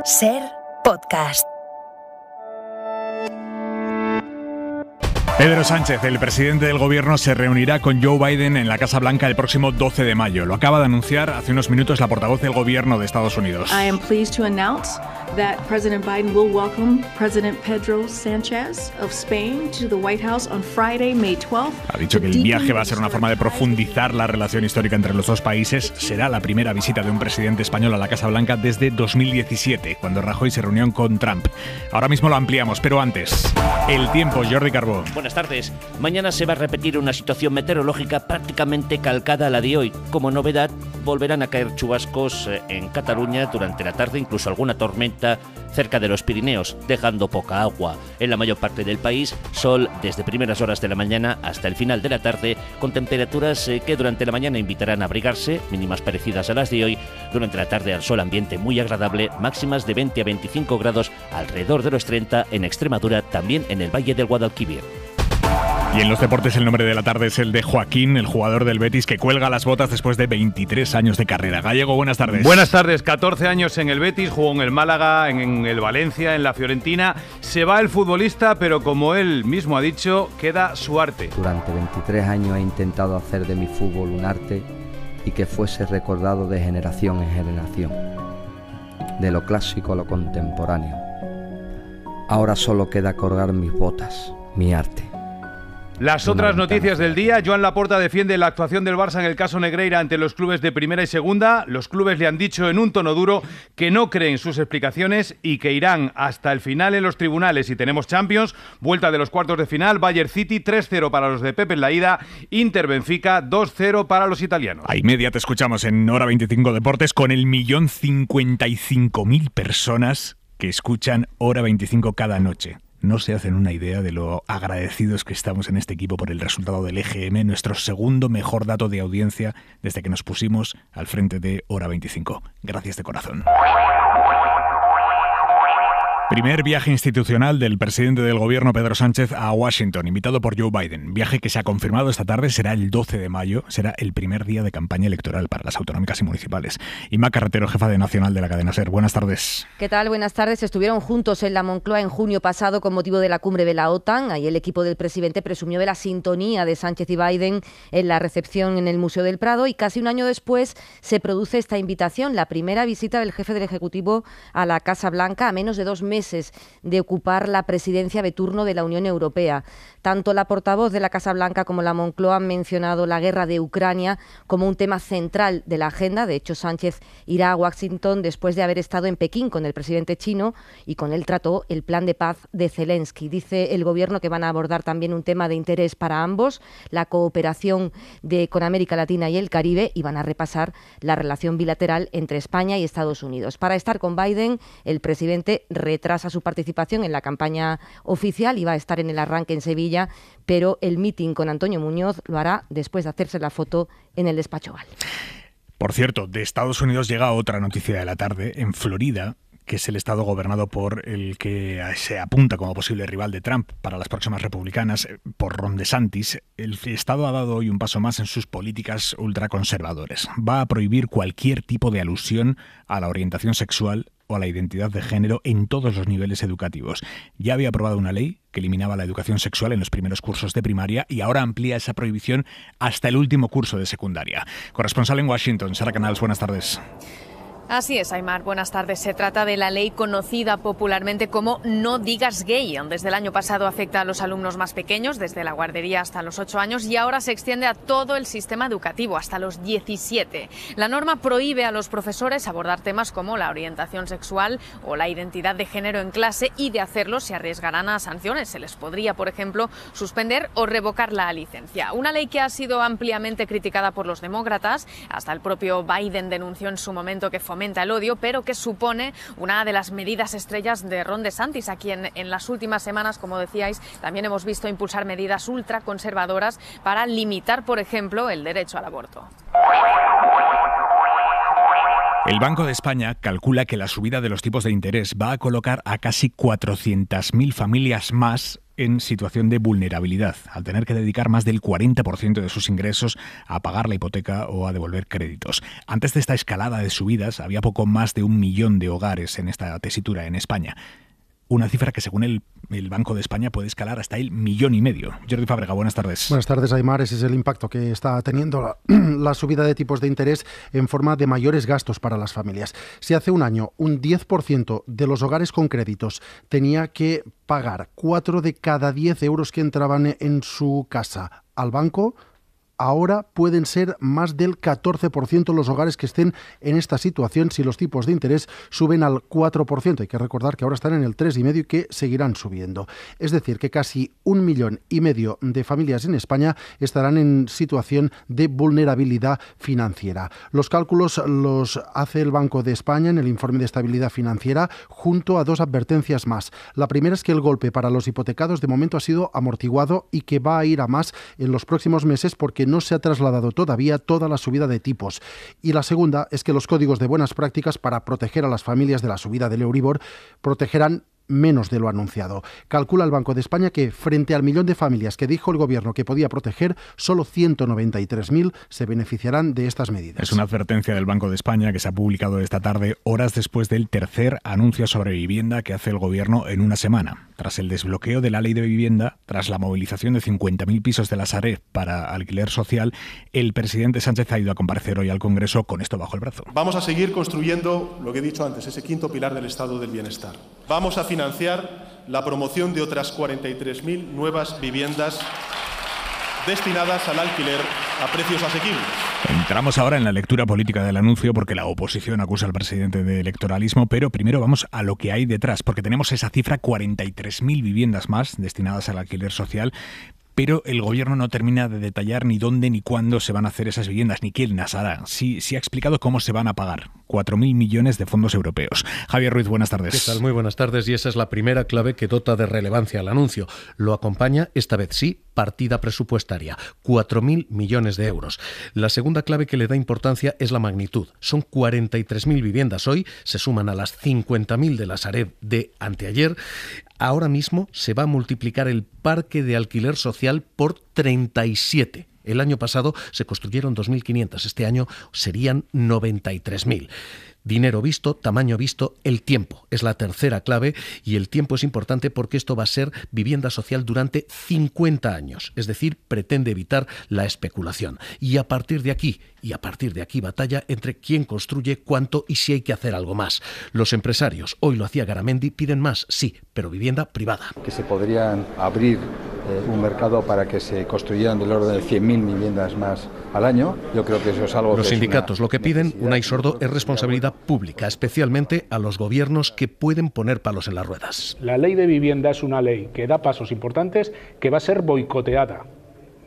SER Podcast. Pedro Sánchez, el presidente del gobierno, se reunirá con Joe Biden en la Casa Blanca el próximo 12 de mayo. Lo acaba de anunciar hace unos minutos la portavoz del gobierno de Estados Unidos. I am pleased to announce that President Biden will welcome President Pedro Sánchez of Spain to the White House on Friday, May 12th. Ha dicho que el viaje va a ser una forma de profundizar la relación histórica entre los dos países. Será la primera visita de un presidente español a la Casa Blanca desde 2017, cuando Rajoy se reunió con Trump. Ahora mismo lo ampliamos, pero antes, el tiempo, Jordi Carbó. Buenas tardes. Mañana se va a repetir una situación meteorológica prácticamente calcada a la de hoy. Como novedad, volverán a caer chubascos en Cataluña durante la tarde, incluso alguna tormenta cerca de los Pirineos, dejando poca agua. En la mayor parte del país, sol desde primeras horas de la mañana hasta el final de la tarde, con temperaturas que durante la mañana invitarán a abrigarse, mínimas parecidas a las de hoy. Durante la tarde al sol, ambiente muy agradable, máximas de 20 a 25 grados, alrededor de los 30 en Extremadura, también en el Valle del Guadalquivir. Y en los deportes el nombre de la tarde es el de Joaquín, el jugador del Betis que cuelga las botas después de 23 años de carrera. Gallego, buenas tardes. Buenas tardes, 14 años en el Betis, jugó en el Málaga, en el Valencia, en la Fiorentina. Se va el futbolista, pero como él mismo ha dicho, queda su arte. Durante 23 años he intentado hacer de mi fútbol un arte y que fuese recordado de generación en generación, de lo clásico a lo contemporáneo. Ahora solo queda colgar mis botas, mi arte. Las otras noticias del día: Joan Laporta defiende la actuación del Barça en el caso Negreira ante los clubes de primera y segunda. Los clubes le han dicho en un tono duro que no creen sus explicaciones y que irán hasta el final en los tribunales. Y tenemos Champions, vuelta de los cuartos de final, Bayern City 3-0 para los de Pepe en la ida, Inter Benfica 2-0 para los italianos. A y media te escuchamos en Hora 25 Deportes con 1.055.000 personas que escuchan Hora 25 cada noche. No se hacen una idea de lo agradecidos que estamos en este equipo por el resultado del EGM, nuestro segundo mejor dato de audiencia desde que nos pusimos al frente de Hora 25. Gracias de corazón. Primer viaje institucional del presidente del gobierno Pedro Sánchez a Washington, invitado por Joe Biden. Viaje que se ha confirmado esta tarde, será el 12 de mayo, será el primer día de campaña electoral para las autonómicas y municipales. Inma Carretero, jefa de Nacional de la cadena SER. Buenas tardes. ¿Qué tal? Buenas tardes. Estuvieron juntos en la Moncloa en junio pasado con motivo de la cumbre de la OTAN. Ahí el equipo del presidente presumió de la sintonía de Sánchez y Biden en la recepción en el Museo del Prado y casi un año después se produce esta invitación, la primera visita del jefe del Ejecutivo a la Casa Blanca a menos de 2 meses de ocupar la presidencia de turno de la Unión Europea. Tanto la portavoz de la Casa Blanca como la Moncloa han mencionado la guerra de Ucrania como un tema central de la agenda. De hecho, Sánchez irá a Washington después de haber estado en Pekín con el presidente chino y con él trató el plan de paz de Zelensky. Dice el gobierno que van a abordar también un tema de interés para ambos, la cooperación con América Latina y el Caribe, y van a repasar la relación bilateral entre España y Estados Unidos. Para estar con Biden, el presidente retrasa su participación en la campaña oficial y va a estar en el arranque en Sevilla, pero el meeting con Antonio Muñoz lo hará después de hacerse la foto en el despacho Oval. Por cierto, de Estados Unidos llega otra noticia de la tarde. En Florida, que es el estado gobernado por el que se apunta como posible rival de Trump para las próximas republicanas, por Ron DeSantis, el estado ha dado hoy un paso más en sus políticas ultraconservadoras. Va a prohibir cualquier tipo de alusión a la orientación sexual o a la identidad de género en todos los niveles educativos. Ya había aprobado una ley que eliminaba la educación sexual en los primeros cursos de primaria y ahora amplía esa prohibición hasta el último curso de secundaria. Corresponsal en Washington, Sara Canals, buenas tardes. Así es, Aymar. Buenas tardes. Se trata de la ley conocida popularmente como No digas gay. Desde el año pasado afecta a los alumnos más pequeños, desde la guardería hasta los 8 años, y ahora se extiende a todo el sistema educativo, hasta los 17. La norma prohíbe a los profesores abordar temas como la orientación sexual o la identidad de género en clase, y de hacerlo se arriesgarán a sanciones. Se les podría, por ejemplo, suspender o revocar la licencia. Una ley que ha sido ampliamente criticada por los demócratas. Hasta el propio Biden denunció en su momento que fomenta el odio, pero que supone una de las medidas estrellas de Ron DeSantis, a quien en las últimas semanas, como decíais, también hemos visto impulsar medidas ultraconservadoras para limitar, por ejemplo, el derecho al aborto. El Banco de España calcula que la subida de los tipos de interés va a colocar a casi 400.000 familias más en situación de vulnerabilidad, al tener que dedicar más del 40% de sus ingresos a pagar la hipoteca o a devolver créditos. Antes de esta escalada de subidas, había poco más de 1 millón de hogares en esta tesitura en España. Una cifra que, según el Banco de España, puede escalar hasta el 1,5 millones. Jordi Fábrega, buenas tardes. Buenas tardes, Aimar. Ese es el impacto que está teniendo la subida de tipos de interés en forma de mayores gastos para las familias. Si hace un año un 10% de los hogares con créditos tenía que pagar 4 de cada 10 euros que entraban en su casa al banco, ahora pueden ser más del 14% los hogares que estén en esta situación si los tipos de interés suben al 4%. Hay que recordar que ahora están en el 3,5% y que seguirán subiendo. Es decir, que casi 1,5 millones de familias en España estarán en situación de vulnerabilidad financiera. Los cálculos los hace el Banco de España en el informe de estabilidad financiera junto a 2 advertencias más. La primera es que el golpe para los hipotecados de momento ha sido amortiguado y que va a ir a más en los próximos meses porque no se ha trasladado todavía toda la subida de tipos. Y la segunda es que los códigos de buenas prácticas para proteger a las familias de la subida del Euribor protegerán menos de lo anunciado. Calcula el Banco de España que frente al 1 millón de familias que dijo el Gobierno que podía proteger, solo 193.000 se beneficiarán de estas medidas. Es una advertencia del Banco de España que se ha publicado esta tarde, horas después del tercer anuncio sobre vivienda que hace el Gobierno en una semana. Tras el desbloqueo de la Ley de Vivienda, tras la movilización de 50.000 pisos de la Sareb para alquiler social, el presidente Sánchez ha ido a comparecer hoy al Congreso con esto bajo el brazo. Vamos a seguir construyendo lo que he dicho antes, ese quinto pilar del Estado del Bienestar. Vamos a financiar la promoción de otras 43.000 nuevas viviendas destinadas al alquiler a precios asequibles. Entramos ahora en la lectura política del anuncio porque la oposición acusa al presidente de electoralismo, pero primero vamos a lo que hay detrás, porque tenemos esa cifra, 43.000 viviendas más destinadas al alquiler social, pero el Gobierno no termina de detallar ni dónde ni cuándo se van a hacer esas viviendas, ni quién las hará. Sí ha explicado cómo se van a pagar. 4.000 millones de fondos europeos. Javier Ruiz, buenas tardes. ¿Qué tal? Muy buenas tardes, y esa es la primera clave que dota de relevancia al anuncio. Lo acompaña, esta vez sí, partida presupuestaria, 4.000 millones de euros. La segunda clave que le da importancia es la magnitud. Son 43.000 viviendas hoy, se suman a las 50.000 de la Sareb de anteayer. Ahora mismo se va a multiplicar el parque de alquiler social por 37. El año pasado se construyeron 2.500, este año serían 93.000. Dinero visto, tamaño visto, el tiempo es la tercera clave, y el tiempo es importante porque esto va a ser vivienda social durante 50 años, es decir, pretende evitar la especulación. Y a partir de aquí batalla entre quién construye, cuánto y si hay que hacer algo más. Los empresarios, hoy lo hacía Garamendi, piden más, sí, pero vivienda privada. Que se podrían abrir un mercado para que se construyeran del orden de 100.000 viviendas más al año. Yo creo que eso es algo Los que sindicatos lo que piden, Unai Sordo, es responsabilidad pública, especialmente a los gobiernos que pueden poner palos en las ruedas. La ley de vivienda es una ley que da pasos importantes, que va a ser boicoteada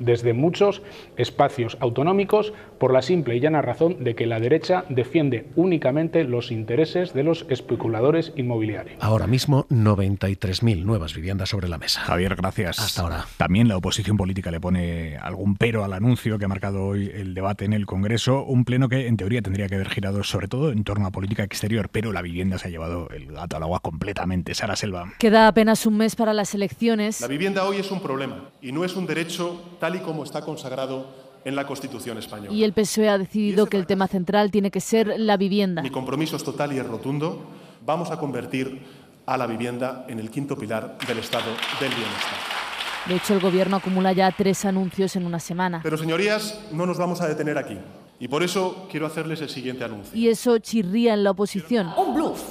desde muchos espacios autonómicos por la simple y llana razón de que la derecha defiende únicamente los intereses de los especuladores inmobiliarios. Ahora mismo 93.000 nuevas viviendas sobre la mesa. Javier, gracias. Hasta ahora. También la oposición política le pone algún pero al anuncio que ha marcado hoy el debate en el Congreso, un pleno que en teoría tendría que haber girado sobre todo en torno a política exterior, pero la vivienda se ha llevado el gato al agua completamente. Sara Selva. Queda apenas un mes para las elecciones. La vivienda hoy es un problema y no es un derecho tal y como está consagrado en la Constitución española. Y el PSOE ha decidido que el tema central tiene que ser la vivienda. Mi compromiso es total y es rotundo. Vamos a convertir a la vivienda en el quinto pilar del Estado del Bienestar. De hecho, el Gobierno acumula ya 3 anuncios en una semana. Pero, señorías, no nos vamos a detener aquí. Y por eso quiero hacerles el siguiente anuncio. Y eso chirría en la oposición. Un bluff.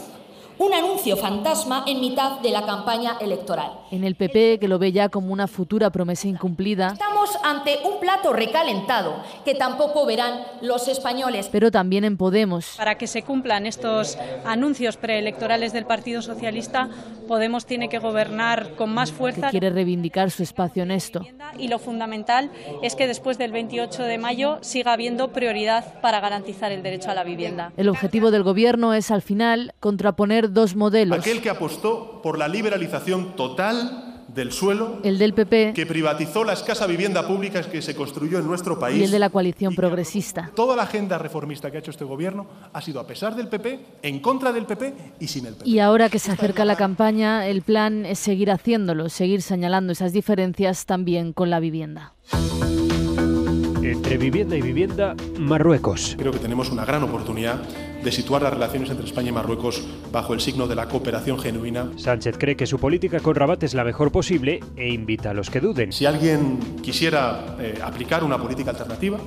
Un anuncio fantasma en mitad de la campaña electoral. En el PP, que lo ve ya como una futura promesa incumplida. Estamos ante un plato recalentado que tampoco verán los españoles. Pero también en Podemos. Para que se cumplan estos anuncios preelectorales del Partido Socialista, Podemos tiene que gobernar con más fuerza. Que quiere reivindicar su espacio en esto. Y lo fundamental es que después del 28 de mayo siga habiendo prioridad para garantizar el derecho a la vivienda. El objetivo del Gobierno es, al final, contraponer 2 modelos. Aquel que apostó por la liberalización total del suelo, el del PP, que privatizó la escasa vivienda pública que se construyó en nuestro país, y el de la coalición progresista. Toda la agenda reformista que ha hecho este gobierno ha sido a pesar del PP, en contra del PP y sin el PP. Y ahora que se acerca la campaña, el plan es seguir haciéndolo, seguir señalando esas diferencias también con la vivienda. Entre vivienda y vivienda, Marruecos. Creo que tenemos una gran oportunidad de situar las relaciones entre España y Marruecos bajo el signo de la cooperación genuina. Sánchez cree que su política con Rabat es la mejor posible e invita a los que duden. Si alguien quisiera aplicar una política alternativa,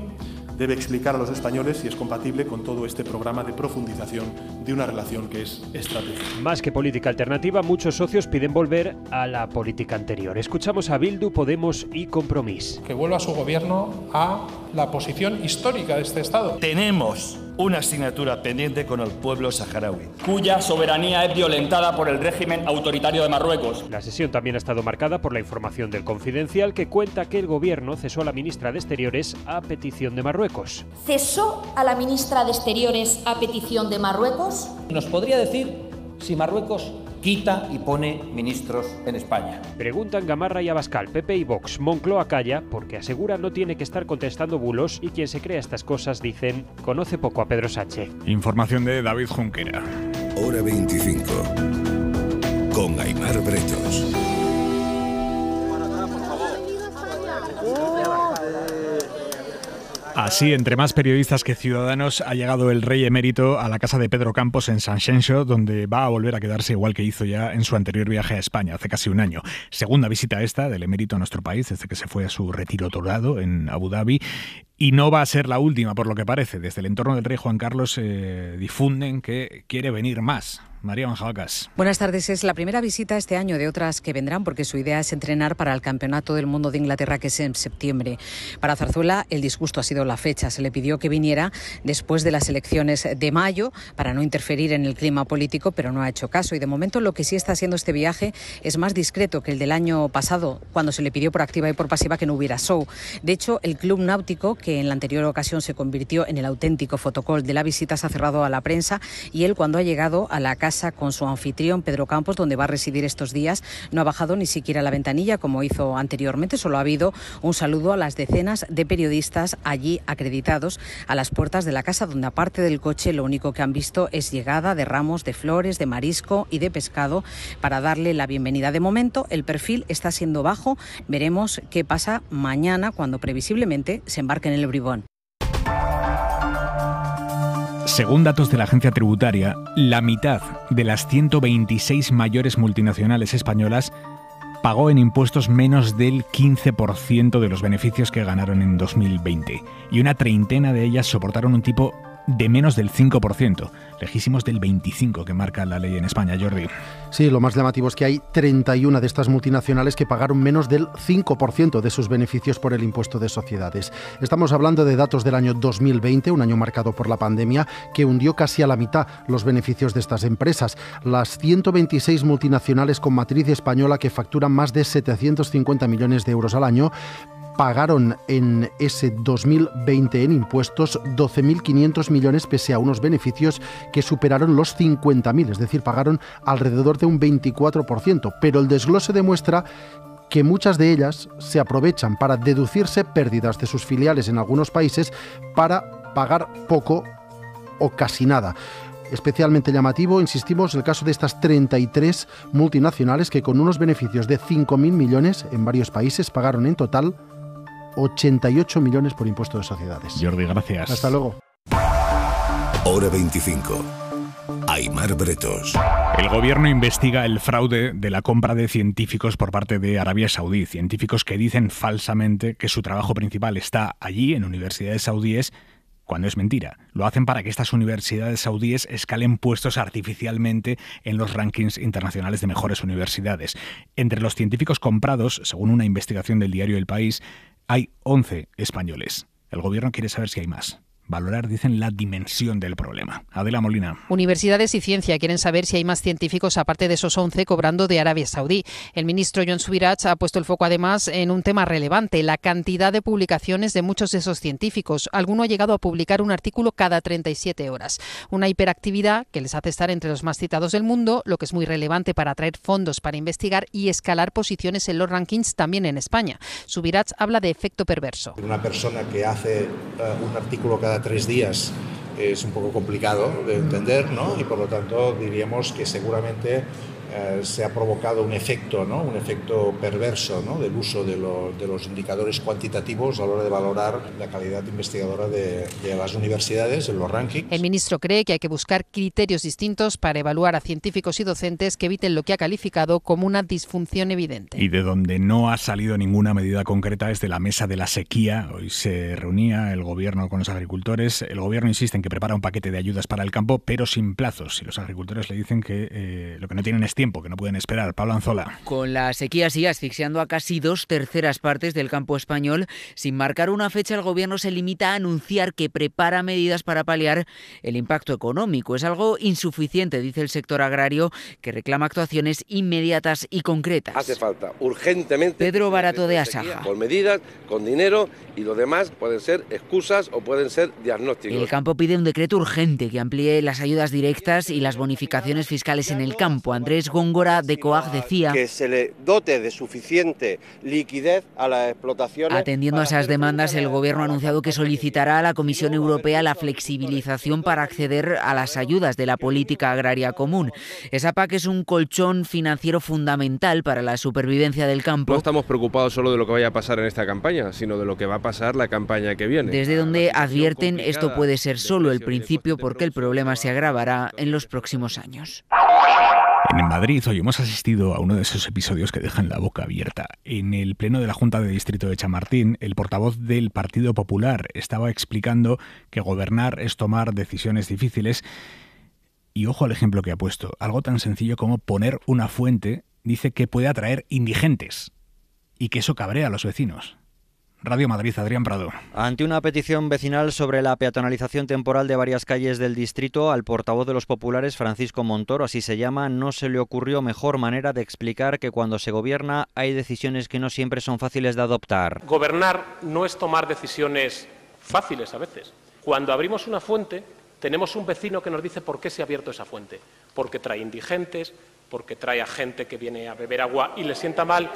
debe explicar a los españoles si es compatible con todo este programa de profundización de una relación que es estratégica. Más que política alternativa, muchos socios piden volver a la política anterior. Escuchamos a Bildu, Podemos y Compromís. Que vuelva su gobierno a la posición histórica de este Estado. Tenemos una asignatura pendiente con el pueblo saharaui, cuya soberanía es violentada por el régimen autoritario de Marruecos. La sesión también ha estado marcada por la información del Confidencial, que cuenta que el gobierno cesó a la ministra de Exteriores a petición de Marruecos. ¿Cesó a la ministra de Exteriores a petición de Marruecos? ¿Nos podría decir si Marruecos quita y pone ministros en España? Preguntan Gamarra y Abascal, PP y Vox. Moncloa calla porque asegura no tiene que estar contestando bulos, y quien se crea estas cosas, dicen, conoce poco a Pedro Sánchez. Información de David Junquera. Hora 25. Con Aimar Bretos. Así, entre más periodistas que ciudadanos, ha llegado el rey emérito a la casa de Pedro Campos en Sanxenxo, donde va a volver a quedarse igual que hizo ya en su anterior viaje a España, hace casi un año. Segunda visita esta del emérito a nuestro país desde que se fue a su retiro dorado en Abu Dhabi. Y no va a ser la última, por lo que parece. Desde el entorno del rey Juan Carlos difunden que quiere venir más. María Manjabacas. Buenas tardes. Es la primera visita este año de otras que vendrán, porque su idea es entrenar para el Campeonato del Mundo de Inglaterra, que es en septiembre. Para Zarzuela, el disgusto ha sido la fecha. Se le pidió que viniera después de las elecciones de mayo para no interferir en el clima político, pero no ha hecho caso. Y de momento lo que sí está haciendo este viaje es más discreto que el del año pasado, cuando se le pidió por activa y por pasiva que no hubiera show. De hecho, el Club Náutico, que en la anterior ocasión se convirtió en el auténtico fotocall de la visita, se ha cerrado a la prensa, y él, cuando ha llegado a la casa con su anfitrión Pedro Campos, donde va a residir estos días, no ha bajado ni siquiera a la ventanilla como hizo anteriormente. Solo ha habido un saludo a las decenas de periodistas allí acreditados a las puertas de la casa, donde aparte del coche lo único que han visto es llegada de ramos de flores, de marisco y de pescado para darle la bienvenida. De momento el perfil está siendo bajo. Veremos qué pasa mañana, cuando previsiblemente se embarque en el Bribón. Según datos de la agencia tributaria, la mitad de las 126 mayores multinacionales españolas pagó en impuestos menos del 15% de los beneficios que ganaron en 2020. Y una treintena de ellas soportaron un tipo de menos del 5%, lejísimos del 25% que marca la ley en España. Jordi. Sí, lo más llamativo es que hay 31 de estas multinacionales que pagaron menos del 5% de sus beneficios por el impuesto de sociedades. Estamos hablando de datos del año 2020, un año marcado por la pandemia, que hundió casi a la mitad los beneficios de estas empresas. Las 126 multinacionales con matriz española, que facturan más de 750 millones de euros al año, pagaron en ese 2020 en impuestos 12.500 millones, pese a unos beneficios que superaron los 50.000, es decir, pagaron alrededor de un 24%. Pero el desglose demuestra que muchas de ellas se aprovechan para deducirse pérdidas de sus filiales en algunos países para pagar poco o casi nada. Especialmente llamativo, insistimos, el caso de estas 33 multinacionales que, con unos beneficios de 5.000 millones en varios países, pagaron en total 88 millones por impuesto de sociedades. Jordi, gracias. Hasta luego. Hora 25. Aimar Bretos. El gobierno investiga el fraude de la compra de científicos por parte de Arabia Saudí. Científicos que dicen falsamente que su trabajo principal está allí, en universidades saudíes, cuando es mentira. Lo hacen para que estas universidades saudíes escalen puestos artificialmente en los rankings internacionales de mejores universidades. Entre los científicos comprados, según una investigación del diario El País, hay 11 españoles. El gobierno quiere saber si hay más. valorar, dicen, la dimensión del problema. Adela Molina. Universidades y ciencia quieren saber si hay más científicos aparte de esos 11 cobrando de Arabia Saudí. El ministro Joan Subirats ha puesto el foco además en un tema relevante, la cantidad de publicaciones de muchos de esos científicos. Alguno ha llegado a publicar un artículo cada 37 horas. Una hiperactividad que les hace estar entre los más citados del mundo, lo que es muy relevante para atraer fondos para investigar y escalar posiciones en los rankings también en España. Subirats habla de efecto perverso. Una persona que hace un artículo cada 3 días es un poco complicado de entender, ¿no? Y por lo tanto diríamos que seguramente se ha provocado un efecto, ¿no? Un efecto perverso, ¿no? Del uso de los indicadores cuantitativos a la hora de valorar la calidad investigadora de las universidades en los rankings. El ministro cree que hay que buscar criterios distintos para evaluar a científicos y docentes que eviten lo que ha calificado como una disfunción evidente. Y de donde no ha salido ninguna medida concreta es de la mesa de la sequía. Hoy se reunía el gobierno con los agricultores. El gobierno insiste en que prepara un paquete de ayudas para el campo, pero sin plazos. Y los agricultores le dicen que lo que no tienen es tiempo, que no pueden esperar. Pablo Anzola. Con la sequía así asfixiando a casi 2/3 partes del campo español, sin marcar una fecha, el gobierno se limita a anunciar que prepara medidas para paliar el impacto económico. Es algo insuficiente, dice el sector agrario, que reclama actuaciones inmediatas y concretas. Hace falta urgentemente. Pedro Barato de Asaja. Con medidas, con dinero, y lo demás pueden ser excusas o pueden ser diagnósticos. El campo pide un decreto urgente que amplíe las ayudas directas y las bonificaciones fiscales en el campo. Andrés Góngora de COAG decía que se le dote de suficiente liquidez a las explotaciones. Atendiendo a esas demandas, el Gobierno ha anunciado que solicitará a la Comisión Europea la flexibilización para acceder a las ayudas de la política agraria común. Esa PAC es un colchón financiero fundamental para la supervivencia del campo. No estamos preocupados solo de lo que vaya a pasar en esta campaña, sino de lo que va a pasar la campaña que viene. Desde donde advierten esto puede ser solo el principio porque el problema se agravará en los próximos años. En Madrid hoy hemos asistido a uno de esos episodios que dejan la boca abierta. En el pleno de la Junta de Distrito de Chamartín, el portavoz del Partido Popular estaba explicando que gobernar es tomar decisiones difíciles. Y ojo al ejemplo que ha puesto. Algo tan sencillo como poner una fuente, dice que puede atraer indigentes y que eso cabrea a los vecinos. Radio Madrid, Adrián Prado. Ante una petición vecinal sobre la peatonalización temporal de varias calles del distrito, al portavoz de los populares, Francisco Montoro, así se llama, no se le ocurrió mejor manera de explicar que cuando se gobierna hay decisiones que no siempre son fáciles de adoptar. Gobernar no es tomar decisiones fáciles a veces. Cuando abrimos una fuente, tenemos un vecino que nos dice por qué se ha abierto esa fuente. Porque trae indigentes, porque trae a gente que viene a beber agua y le sienta mal.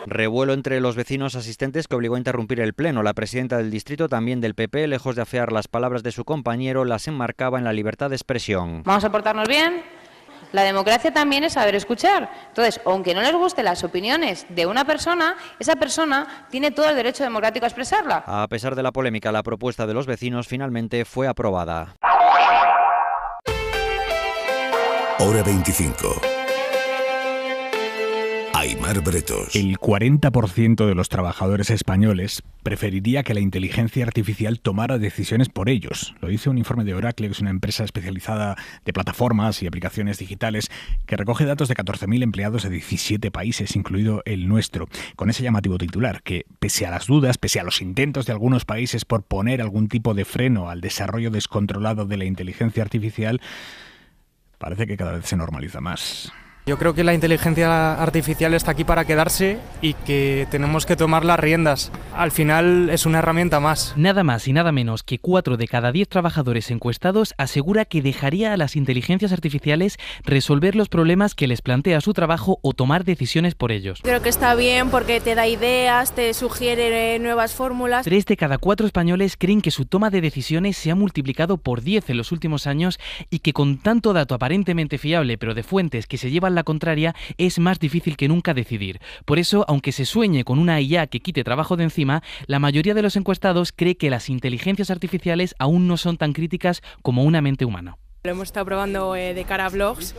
Revuelo entre los vecinos asistentes que obligó a interrumpir el pleno. La presidenta del distrito, también del PP, lejos de afear las palabras de su compañero, las enmarcaba en la libertad de expresión. Vamos a portarnos bien. La democracia también es saber escuchar. Entonces, aunque no les gusten las opiniones de una persona, esa persona tiene todo el derecho democrático a expresarla. A pesar de la polémica, la propuesta de los vecinos finalmente fue aprobada. Hora 25. Aimar Bretos. El 40% de los trabajadores españoles preferiría que la inteligencia artificial tomara decisiones por ellos. Lo dice un informe de Oracle, que es una empresa especializada de plataformas y aplicaciones digitales que recoge datos de 14.000 empleados de 17 países, incluido el nuestro, con ese llamativo titular, que pese a las dudas, pese a los intentos de algunos países por poner algún tipo de freno al desarrollo descontrolado de la inteligencia artificial, parece que cada vez se normaliza más. Yo creo que la inteligencia artificial está aquí para quedarse y que tenemos que tomar las riendas. Al final es una herramienta más. Nada más y nada menos que 4 de cada 10 trabajadores encuestados asegura que dejaría a las inteligencias artificiales resolver los problemas que les plantea su trabajo o tomar decisiones por ellos. Creo que está bien porque te da ideas, te sugiere nuevas fórmulas. 3 de cada 4 españoles creen que su toma de decisiones se ha multiplicado por 10 en los últimos años y que con tanto dato aparentemente fiable pero de fuentes que se llevan la contraria, es más difícil que nunca decidir. Por eso, aunque se sueñe con una IA que quite trabajo de encima, la mayoría de los encuestados cree que las inteligencias artificiales aún no son tan críticas como una mente humana. Lo hemos estado probando de cara a blogs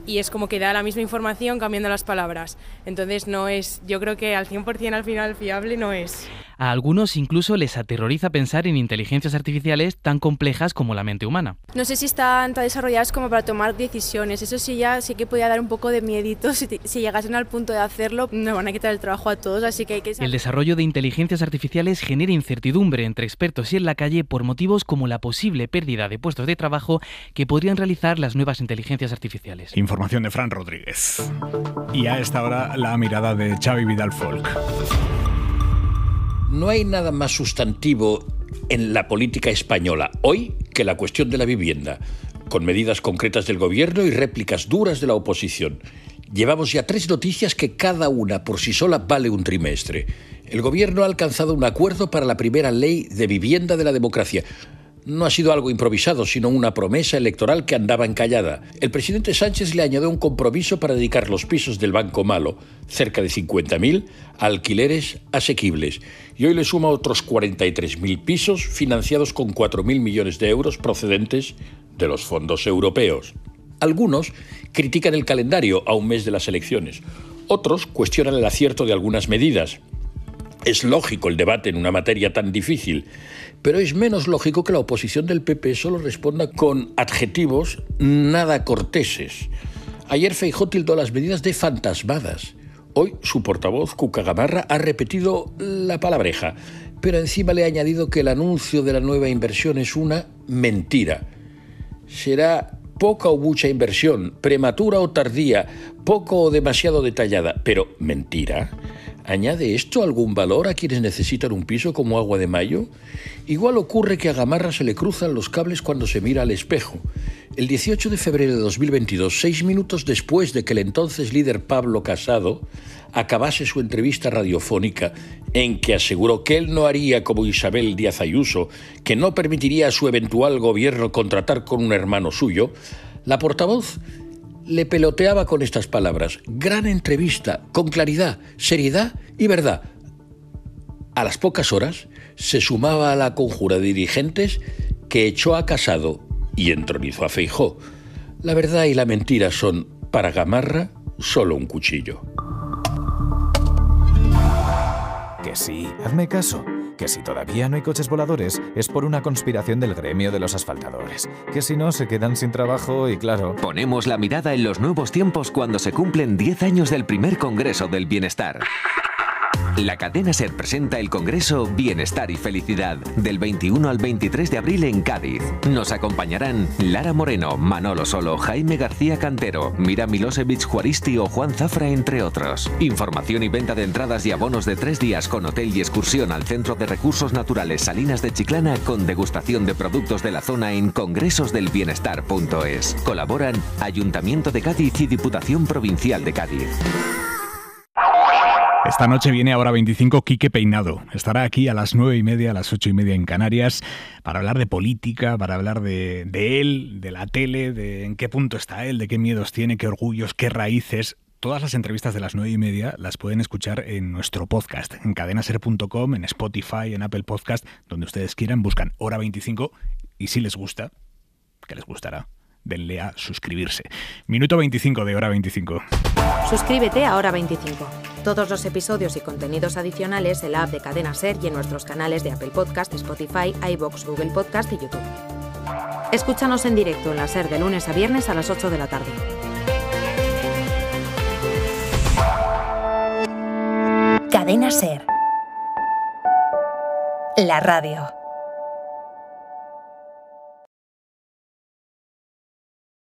y es como que da la misma información cambiando las palabras. Entonces no es, yo creo que al 100% al final fiable no es. A algunos incluso les aterroriza pensar en inteligencias artificiales tan complejas como la mente humana. No sé si están tan desarrolladas como para tomar decisiones. Eso sí, ya sí que podía dar un poco de miedito. Si llegasen al punto de hacerlo, nos van a quitar el trabajo a todos, así que hay que saber. El desarrollo de inteligencias artificiales genera incertidumbre entre expertos y en la calle por motivos como la posible pérdida de puestos de trabajo que podrían realizar las nuevas inteligencias artificiales. Información de Fran Rodríguez. Y a esta hora la mirada de Xavi Vidal Folk. No hay nada más sustantivo en la política española hoy que la cuestión de la vivienda, con medidas concretas del gobierno y réplicas duras de la oposición. Llevamos ya 3 noticias que cada una por sí sola vale un trimestre. El gobierno ha alcanzado un acuerdo para la primera ley de vivienda de la democracia. No ha sido algo improvisado, sino una promesa electoral que andaba encallada. El presidente Sánchez le añadió un compromiso para dedicar los pisos del Banco Malo, cerca de 50.000, a alquileres asequibles. Y hoy le suma otros 43.000 pisos financiados con 4.000 millones de euros procedentes de los fondos europeos. Algunos critican el calendario a un mes de las elecciones. Otros cuestionan el acierto de algunas medidas. Es lógico el debate en una materia tan difícil, pero es menos lógico que la oposición del PP solo responda con adjetivos nada corteses. Ayer Feijóo tildó las medidas de fantasmadas. Hoy su portavoz, Cuca Gamarra, ha repetido la palabreja, pero encima le ha añadido que el anuncio de la nueva inversión es una mentira. Será poca o mucha inversión, prematura o tardía, poco o demasiado detallada, pero ¿mentira? ¿Añade esto algún valor a quienes necesitan un piso como agua de mayo? Igual ocurre que a Gamarra se le cruzan los cables cuando se mira al espejo. El 18 de febrero de 2022, 6 minutos después de que el entonces líder Pablo Casado acabase su entrevista radiofónica en que aseguró que él no haría como Isabel Díaz Ayuso, que no permitiría a su eventual gobierno contratar con un hermano suyo, la portavoz le peloteaba con estas palabras: gran entrevista, con claridad, seriedad y verdad. A las pocas horas se sumaba a la conjura de dirigentes que echó a Casado y entronizó a Feijóo. La verdad y la mentira son, para Gamarra, solo un cuchillo. Que sí, hazme caso. Que si todavía no hay coches voladores es por una conspiración del gremio de los asfaltadores. Que si no, se quedan sin trabajo y claro... Ponemos la mirada en los nuevos tiempos cuando se cumplen 10 años del primer Congreso del Bienestar. La cadena SER presenta el Congreso Bienestar y Felicidad, del 21 al 23 de abril en Cádiz. Nos acompañarán Lara Moreno, Manolo Solo, Jaime García Cantero, Mira Milosevic Juaristi o Juan Zafra, entre otros. Información y venta de entradas y abonos de 3 días con hotel y excursión al Centro de Recursos Naturales Salinas de Chiclana con degustación de productos de la zona en congresosdelbienestar.es. Colaboran Ayuntamiento de Cádiz y Diputación Provincial de Cádiz. Esta noche viene a Hora 25 Quique Peinado. Estará aquí a las 9:30, a las 8:30 en Canarias, para hablar de política, para hablar de él, de la tele, de en qué punto está él, de qué miedos tiene, qué orgullos, qué raíces. Todas las entrevistas de las 9:30 las pueden escuchar en nuestro podcast, en cadenaser.com, en Spotify, en Apple Podcast, donde ustedes quieran, buscan Hora 25 y si les gusta, que les gustará, denle a suscribirse. Minuto 25 de Hora 25. Suscríbete a Hora 25. Todos los episodios y contenidos adicionales en la app de Cadena Ser y en nuestros canales de Apple Podcast, Spotify, iVoox, Google Podcast y YouTube. Escúchanos en directo en la Ser de lunes a viernes a las 8 de la tarde. Cadena Ser. La radio.